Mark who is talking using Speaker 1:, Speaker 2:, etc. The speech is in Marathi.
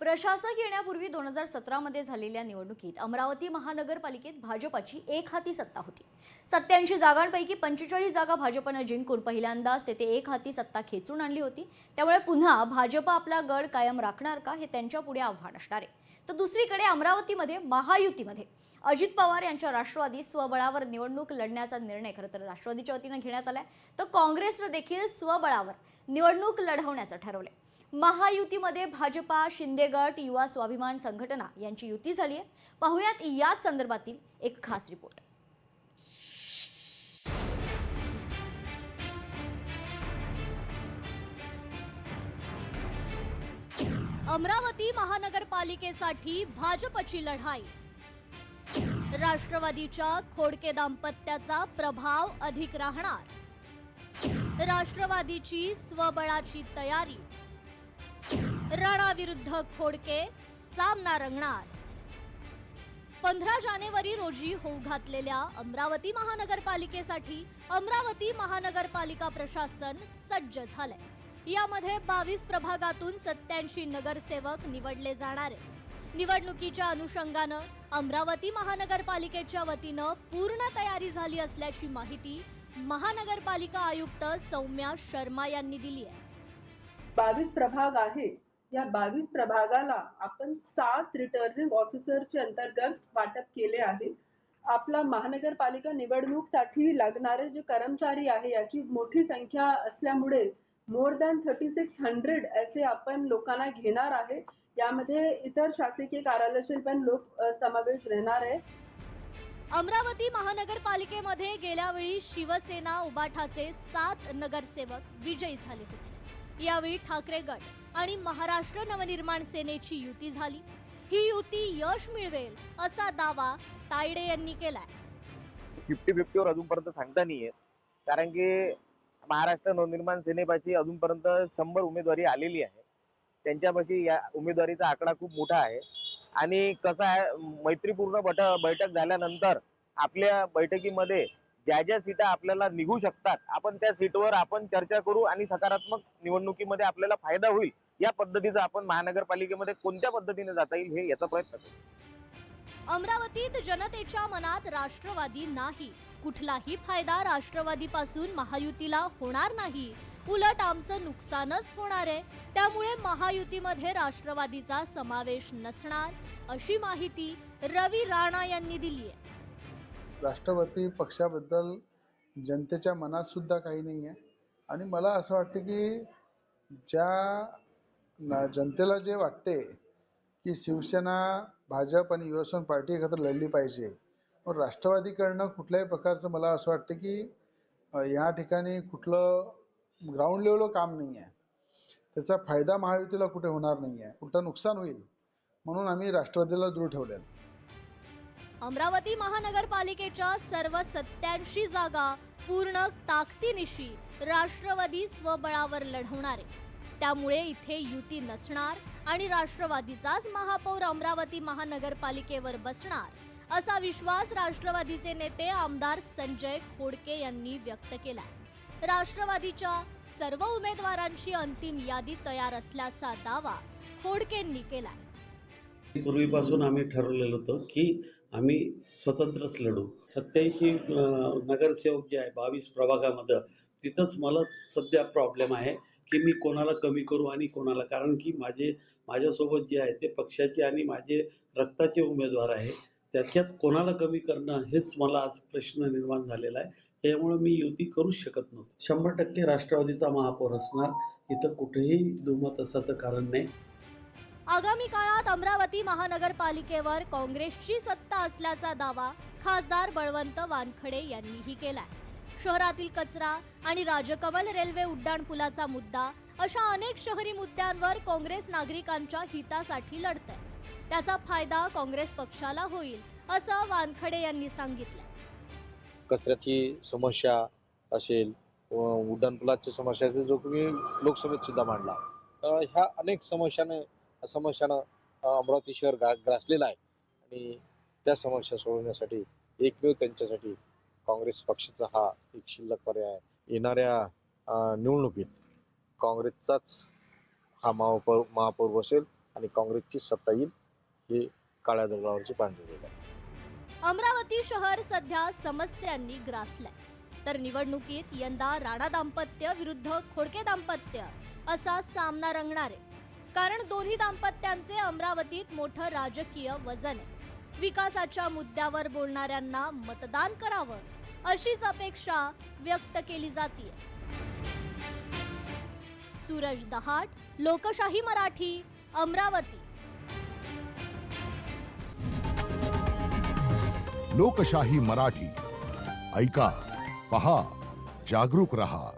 Speaker 1: प्रशासक येण्यापूर्वी 2017 मध्ये झालेल्या निवडणुकीत अमरावती महानगरपालिकेत भाजपाची एकहाती सत्ता होती। 87 जागांपैकी 45 जागा भाजपने जिंकून पहिल्यांदाच तेथे एकहाती सत्ता खेचून आणली होती। त्यामुळे पुन्हा भाजप आपला गड कायम राखणार का हे त्यांच्या पुढे आव्हान असणार आहे। तर दुसरीकडे अमरावतीमध्ये महायुतीमध्ये अजित पवार यांच्या राष्ट्रवादी स्वबळावर निवडणूक लढण्याचा निर्णय खरंतर राष्ट्रवादीच्या वतीने घेण्यात आलाय, तर काँग्रेसने देखील स्वबळावर निवडणूक लढवण्याचं ठरवलंय। महायुतीमध्ये भाजपा, शिंदे गट, युवा स्वाभिमान संघटना यांची युती झाली आहे। पाहुयात याच संदर्भातील एक खास रिपोर्ट।
Speaker 2: अमरावती महानगरपालिकेसाठी भाजपची लढाई। राष्ट्रवादीच्या खोडके दाम्पत्याचा प्रभाव अधिक राहणार। राष्ट्रवादीची स्वबळाची तयारी। राणा विरुद्ध खोडके सामना रंगणार। 15 जानेवारी रोजी होऊ घातलेल्या अमरावती महानगरपालिकेसाठी अमरावती महानगरपालिका प्रशासन सज्ज झालंय। यामध्ये 22 प्रभागातून 87 नगरसेवक निवडले जाणार आहेत। निवडणुकीच्या अनुषंगाने अमरावती महानगरपालिकेच्या वतीने पूर्ण तयारी झाली असल्याची माहिती महानगरपालिका आयुक्त सौम्या शर्मा यांनी दिली आहे।
Speaker 3: 22 प्रभाग आहे। या 22 प्रभागाला आपण 7 रिटर्निंग ऑफिसरचे अंतर्गत वाटप केले आहे। आपला महानगरपालिका निवडणूकसाठी लागणारे जे कर्मचारी आहे याची मोठी संख्या असल्यामुळे मोर दॅन 3600 असे आपण लोकांना घेणार आहे। यामध्ये इतर शासकीय कार्यालयाचे पण लोक समावेश राहणार आहे।
Speaker 2: अमरावती महानगरपालिकेमध्ये गेल्या वेळी शिवसेना उबाठाचे 7 नगरसेवक विजयी झाले होते। यावेळी ठाकरे गट आणि महाराष्ट्र नवनिर्माण सेनेची युती झाली। ही युती यश मिळवेल असा दावा तायडे यांनी केलाय।
Speaker 4: 50-50 वर अजूनपर्यंत सांगता नाहीये, कारण की महाराष्ट्र नवनिर्माण सेनेपाशी अजूनपर्यंत 100 उमेदवारी आलेली आहे। त्यांच्यापाशी या उमेदवारीचा आकडा खूप मोठा आहे आणि कसं आहे, मैत्रीपूर्ण बैठक झाल्यानंतर आपल्या बैठकीमध्ये ज्या ज्या सीटा आपल्याला निघू शकतात आपण त्या सीटवर आपण चर्चा करू आणि सकारात्मक निवडणुकीमध्ये आपल्याला फायदा होईल या पद्धतीचा आपण महानगरपालिकेमध्ये कोणत्या पद्धतीने जाता येईल हे याचा प्रयत्न करू।
Speaker 2: अमरावतीत जनतेच्या मनात राष्ट्रवादी नाही, कुठलाही फायदा राष्ट्रवादीपासून महायुतीला होणार नाही, उलट आमचं नुकसानच होणार आहे। त्यामुळे महायुतीमध्ये राष्ट्रवादीचा समावेश नसणार अशी माहिती रवी राणा यांनी दिली आहे।
Speaker 5: राष्ट्रवादी पक्षाबद्दल जनतेच्या मनात सुद्धा काही नाही आहे आणि मला असं वाटतं की ज्या जनतेला जे वाटते की शिवसेना, भाजप आणि युवा पार्टी एकत्र लढली पाहिजे, पण राष्ट्रवादीकडनं कुठल्याही प्रकारचं मला असं वाटतं की या ठिकाणी कुठलं ग्राउंड लेवलवर काम नाही आहे। त्याचा फायदा महायुतीला कुठे होणार नाही आहे, उलटं नुकसान होईल, म्हणून आम्ही राष्ट्रवादीला दूर ठेवले।
Speaker 2: अमरावती महानगरपालिकेच्या सर्व 87 जागा पूर्ण ताकदीनिशी राष्ट्रवादी स्वबळावर लढवणार आहे। त्यामुळे इथे युती नसणार आणि राष्ट्रवादीचाच महापौर अमरावती महानगरपालिकेवर बसणार असा विश्वास राष्ट्रवादीचे नेते आमदार संजय खोडके यांनी व्यक्त केला। राष्ट्रवादीच्या सर्व उमेदवारांची अंतिम यादी तयार असल्याचा दावा खोडकेंनी केला।
Speaker 6: पूर्वीपासून आम्ही ठरवलेलं होतं की आम्ही स्वतंत्रच लढू। 87 नगरसेवक जे आहे 22 प्रभागामध्ये, तिथंच मला सध्या प्रॉब्लेम आहे की मी कोणाला कमी करू आणि कोणाला, कारण की माझ्यासोबत जे आहे ते पक्षाचे आणि माझे रक्ताचे उमेदवार आहे, त्याच्यात कोणाला कमी करणं हेच मला आज प्रश्न निर्माण झालेला आहे। त्यामुळे मी युती करूच शकत नव्हतो। 100% राष्ट्रवादीचा महापौर असणार, इथं कुठेही दुमत असायचं कारण नाही।
Speaker 2: आगामी काळात अमरावती महानगरपालिकेवर काँग्रेसची सत्ता असल्याचा दावा खासदार बळवंत वानखडे यांनीही केलाय। शहरातील कचरा आणि राजकमल रेल्वे उड्डाणपुलाचा मुद्दा अशा अनेक शहरी मुद्द्यांवर काँग्रेस नागरिकांच्या हितासाठी लढते। त्याचा फायदा काँग्रेस पक्षाला होईल असं वानखडे यांनी सांगितलं।
Speaker 7: कचऱ्याची समस्या असेल, उड्डाणपुलाची समस्या असेल, जो तुम्ही लोकसभेत सुद्धा मांडला, ह्या अनेक समस्यानं अमरावती शहर ग्रासलेला आहे आणि त्या समस्या सोडवण्यासाठी एकमेव त्यांच्यासाठी काँग्रेस पक्षाचा हा एक शिल्लक पर्याय आहे। येणाऱ्या निवडणुकीत काँग्रेसचाच हा महापौर बसेल आणि काँग्रेसची सत्ता येईल हे काळ्या दगडावरची पांढरी रेघ आहे.
Speaker 2: अमरावती शहर सध्या समस्यांनी ग्रासलंय. तर निवडणुकीत यंदा राणा दाम्पत्य विरुद्ध खोडके दाम्पत्य असा सामना रंगणार आहे. कारण दोन्ही दाम्पत्यांचे अमरावतीत मोठं राजकीय वजन आहे. विकासाच्या मुद्द्यावर बोलणाऱ्यांना मतदान करावं अशीच अपेक्षा व्यक्त केली जाते. सूरज दहाट, लोकशाही मराठी, अमरावती.
Speaker 8: लोकशाही मराठी ऐका, पहा, जागरूक रहा.